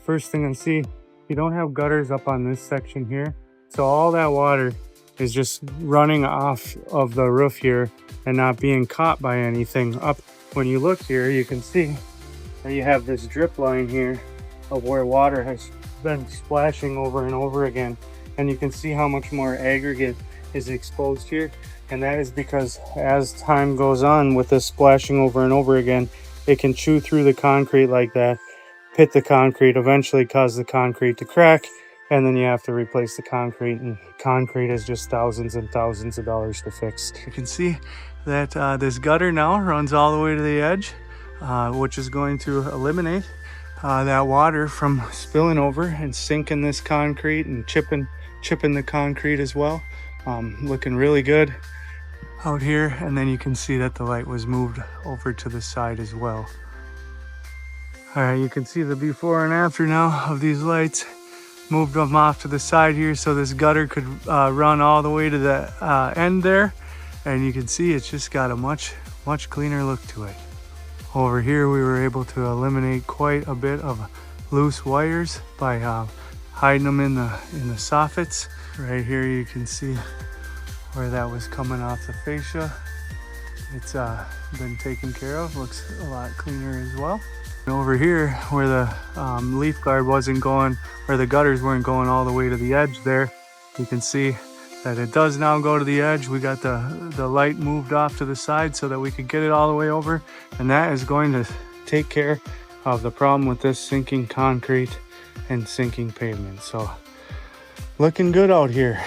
first thing I see, you don't have gutters up on this section here. So all that water is just running off of the roof here and not being caught by anything up. When you look here, you can see that you have this drip line here of where water has been splashing over and over again. And you can see how much more aggregate is exposed here. And that is because as time goes on with this splashing over and over again, it can chew through the concrete like that, hit the concrete, eventually cause the concrete to crack, and then you have to replace the concrete, and concrete is just thousands and thousands of dollars to fix. You can see that this gutter now runs all the way to the edge, which is going to eliminate that water from spilling over and sinking this concrete and chipping the concrete as well. Looking really good out here. And then you can see that the light was moved over to the side as well. All right, you can see the before and after now of these lights. Moved them off to the side here so this gutter could run all the way to the end there. And you can see it's just got a much cleaner look to it. Over here we were able to eliminate quite a bit of loose wires by hiding them in the soffits. Right here you can see where that was coming off the fascia. It's been taken care of, looks a lot cleaner as well. And over here where the LeafGuard wasn't going, where the gutters weren't going all the way to the edge there, you can see that it does now go to the edge. We got the light moved off to the side so that we could get it all the way over, and that is going to take care of the problem with this sinking concrete and sinking pavement. So looking good out here.